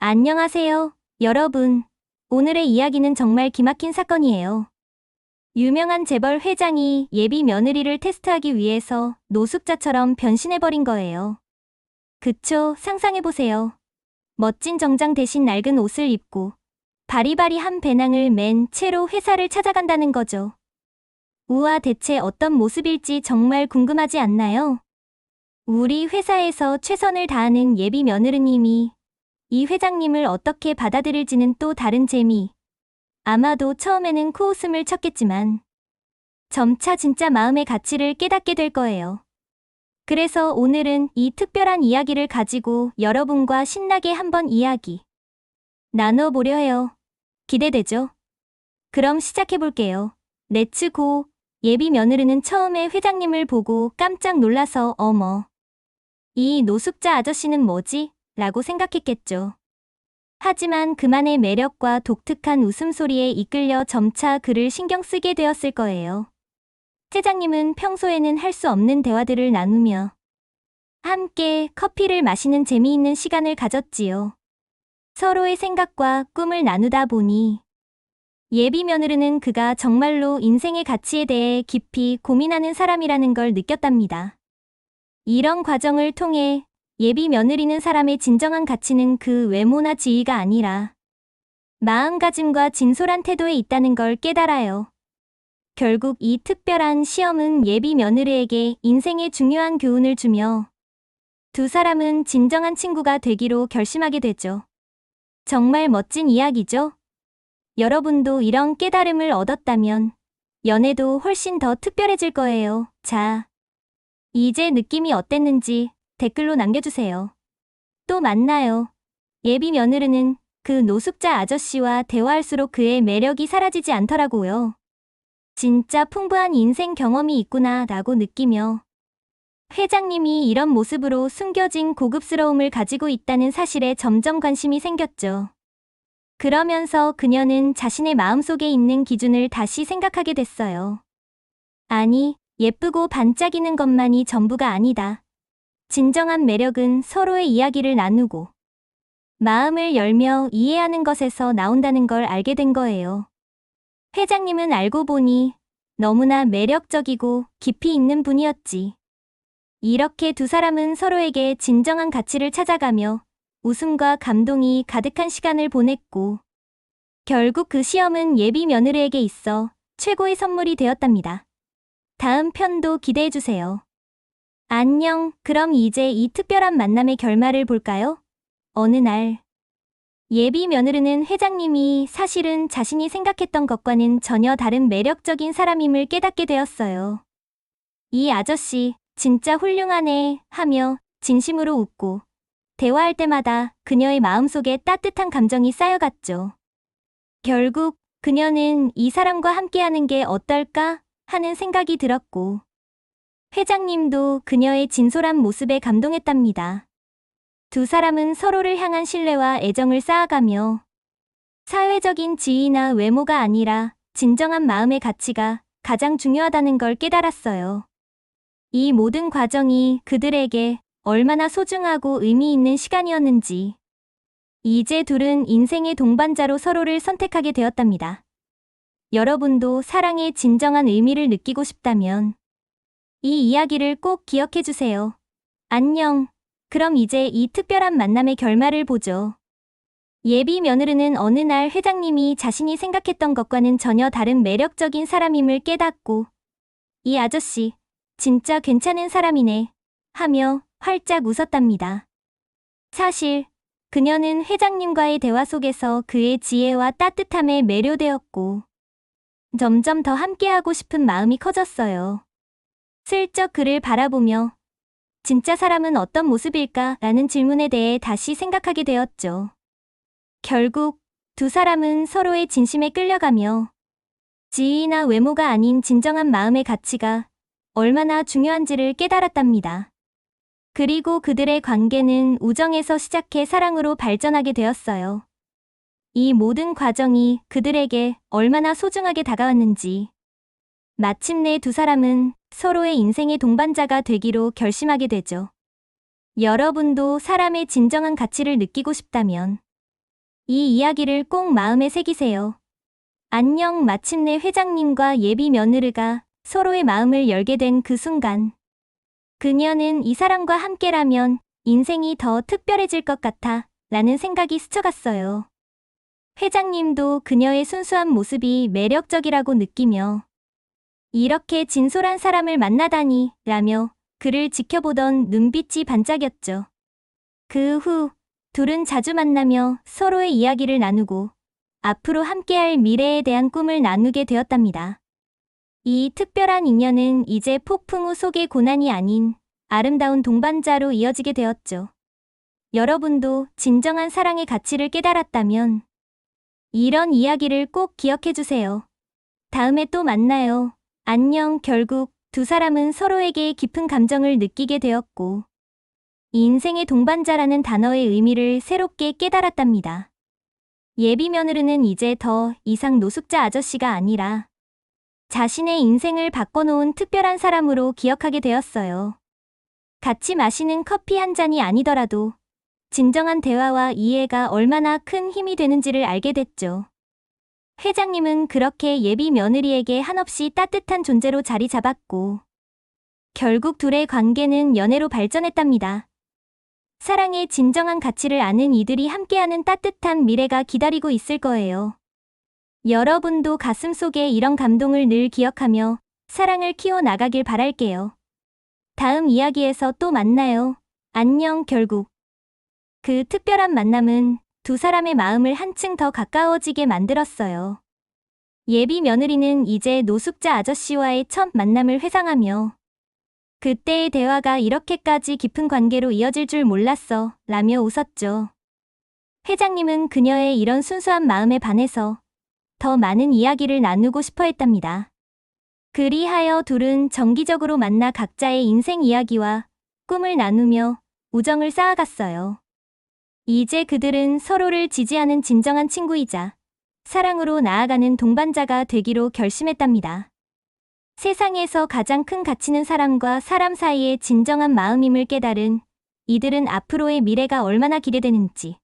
안녕하세요, 여러분. 오늘의 이야기는 정말 기막힌 사건이에요. 유명한 재벌 회장이 예비 며느리를 테스트하기 위해서 노숙자처럼 변신해버린 거예요. 그쵸, 상상해보세요. 멋진 정장 대신 낡은 옷을 입고 바리바리한 배낭을 맨 채로 회사를 찾아간다는 거죠. 우와, 대체 어떤 모습일지 정말 궁금하지 않나요? 우리 회사에서 최선을 다하는 예비 며느리님이 이 회장님을 어떻게 받아들일지는 또 다른 재미. 아마도 처음에는 코웃음을 쳤겠지만 점차 진짜 마음의 가치를 깨닫게 될 거예요. 그래서 오늘은 이 특별한 이야기를 가지고 여러분과 신나게 한번 이야기 나눠보려 해요. 기대되죠? 그럼 시작해볼게요. 렛츠 고! 예비 며느리는 처음에 회장님을 보고 깜짝 놀라서 어머, 이 노숙자 아저씨는 뭐지? 라고 생각했겠죠. 하지만 그만의 매력과 독특한 웃음소리에 이끌려 점차 그를 신경 쓰게 되었을 거예요. 회장님은 평소에는 할 수 없는 대화들을 나누며 함께 커피를 마시는 재미있는 시간을 가졌지요. 서로의 생각과 꿈을 나누다 보니 예비 며느리는 그가 정말로 인생의 가치에 대해 깊이 고민하는 사람이라는 걸 느꼈답니다. 이런 과정을 통해 예비 며느리는 사람의 진정한 가치는 그 외모나 지위가 아니라 마음가짐과 진솔한 태도에 있다는 걸 깨달아요. 결국 이 특별한 시험은 예비 며느리에게 인생의 중요한 교훈을 주며 두 사람은 진정한 친구가 되기로 결심하게 되죠. 정말 멋진 이야기죠? 여러분도 이런 깨달음을 얻었다면 연애도 훨씬 더 특별해질 거예요. 자, 이제 느낌이 어땠는지 댓글로 남겨주세요. 또 만나요. 예비 며느리는 그 노숙자 아저씨와 대화할수록 그의 매력이 사라지지 않더라고요. 진짜 풍부한 인생 경험이 있구나 라고 느끼며 회장님이 이런 모습으로 숨겨진 고급스러움을 가지고 있다는 사실에 점점 관심이 생겼죠. 그러면서 그녀는 자신의 마음속에 있는 기준을 다시 생각하게 됐어요. 아니, 예쁘고 반짝이는 것만이 전부가 아니다. 진정한 매력은 서로의 이야기를 나누고 마음을 열며 이해하는 것에서 나온다는 걸 알게 된 거예요. 회장님은 알고 보니 너무나 매력적이고 깊이 있는 분이었지. 이렇게 두 사람은 서로에게 진정한 가치를 찾아가며 웃음과 감동이 가득한 시간을 보냈고 결국 그 시험은 예비 며느리에게 있어 최고의 선물이 되었답니다. 다음 편도 기대해주세요. 안녕. 그럼 이제 이 특별한 만남의 결말을 볼까요? 어느 날 예비 며느리는 회장님이 사실은 자신이 생각했던 것과는 전혀 다른 매력적인 사람임을 깨닫게 되었어요. 이 아저씨 진짜 훌륭하네 하며 진심으로 웃고 대화할 때마다 그녀의 마음속에 따뜻한 감정이 쌓여갔죠. 결국 그녀는 이 사람과 함께하는 게 어떨까 하는 생각이 들었고 회장님도 그녀의 진솔한 모습에 감동했답니다. 두 사람은 서로를 향한 신뢰와 애정을 쌓아가며 사회적인 지위나 외모가 아니라 진정한 마음의 가치가 가장 중요하다는 걸 깨달았어요. 이 모든 과정이 그들에게 얼마나 소중하고 의미 있는 시간이었는지 이제 둘은 인생의 동반자로 서로를 선택하게 되었답니다. 여러분도 사랑의 진정한 의미를 느끼고 싶다면 이 이야기를 꼭 기억해주세요. 안녕. 그럼 이제 이 특별한 만남의 결말을 보죠. 예비 며느리는 어느 날 회장님이 자신이 생각했던 것과는 전혀 다른 매력적인 사람임을 깨닫고 이 아저씨 진짜 괜찮은 사람이네 하며 활짝 웃었답니다. 사실 그녀는 회장님과의 대화 속에서 그의 지혜와 따뜻함에 매료되었고 점점 더 함께하고 싶은 마음이 커졌어요. 슬쩍 그를 바라보며 진짜 사람은 어떤 모습일까? 라는 질문에 대해 다시 생각하게 되었죠. 결국 두 사람은 서로의 진심에 끌려가며 지위나 외모가 아닌 진정한 마음의 가치가 얼마나 중요한지를 깨달았답니다. 그리고 그들의 관계는 우정에서 시작해 사랑으로 발전하게 되었어요. 이 모든 과정이 그들에게 얼마나 소중하게 다가왔는지 마침내 두 사람은 서로의 인생의 동반자가 되기로 결심하게 되죠. 여러분도 사람의 진정한 가치를 느끼고 싶다면 이 이야기를 꼭 마음에 새기세요. 안녕. 마침내 회장님과 예비 며느리가 서로의 마음을 열게 된 그 순간. 그녀는 이 사람과 함께라면 인생이 더 특별해질 것 같아 라는 생각이 스쳐갔어요. 회장님도 그녀의 순수한 모습이 매력적이라고 느끼며 이렇게 진솔한 사람을 만나다니 라며 그를 지켜보던 눈빛이 반짝였죠. 그 후 둘은 자주 만나며 서로의 이야기를 나누고 앞으로 함께할 미래에 대한 꿈을 나누게 되었답니다. 이 특별한 인연은 이제 폭풍우 속의 고난이 아닌 아름다운 동반자로 이어지게 되었죠. 여러분도 진정한 사랑의 가치를 깨달았다면 이런 이야기를 꼭 기억해주세요. 다음에 또 만나요. 안녕. 결국 두 사람은 서로에게 깊은 감정을 느끼게 되었고 인생의 동반자라는 단어의 의미를 새롭게 깨달았답니다. 예비 며느리는 이제 더 이상 노숙자 아저씨가 아니라 자신의 인생을 바꿔놓은 특별한 사람으로 기억하게 되었어요. 같이 마시는 커피 한 잔이 아니더라도 진정한 대화와 이해가 얼마나 큰 힘이 되는지를 알게 됐죠. 회장님은 그렇게 예비 며느리에게 한없이 따뜻한 존재로 자리 잡았고 결국 둘의 관계는 연애로 발전했답니다. 사랑의 진정한 가치를 아는 이들이 함께하는 따뜻한 미래가 기다리고 있을 거예요. 여러분도 가슴속에 이런 감동을 늘 기억하며 사랑을 키워나가길 바랄게요. 다음 이야기에서 또 만나요. 안녕. 결국 그 특별한 만남은 두 사람의 마음을 한층 더 가까워지게 만들었어요. 예비 며느리는 이제 노숙자 아저씨와의 첫 만남을 회상하며 그때의 대화가 이렇게까지 깊은 관계로 이어질 줄 몰랐어 라며 웃었죠. 회장님은 그녀의 이런 순수한 마음에 반해서 더 많은 이야기를 나누고 싶어 했답니다. 그리하여 둘은 정기적으로 만나 각자의 인생 이야기와 꿈을 나누며 우정을 쌓아갔어요. 이제 그들은 서로를 지지하는 진정한 친구이자 사랑으로 나아가는 동반자가 되기로 결심했답니다. 세상에서 가장 큰 가치는 사람과 사람 사이의 진정한 마음임을 깨달은 이들은 앞으로의 미래가 얼마나 기대되는지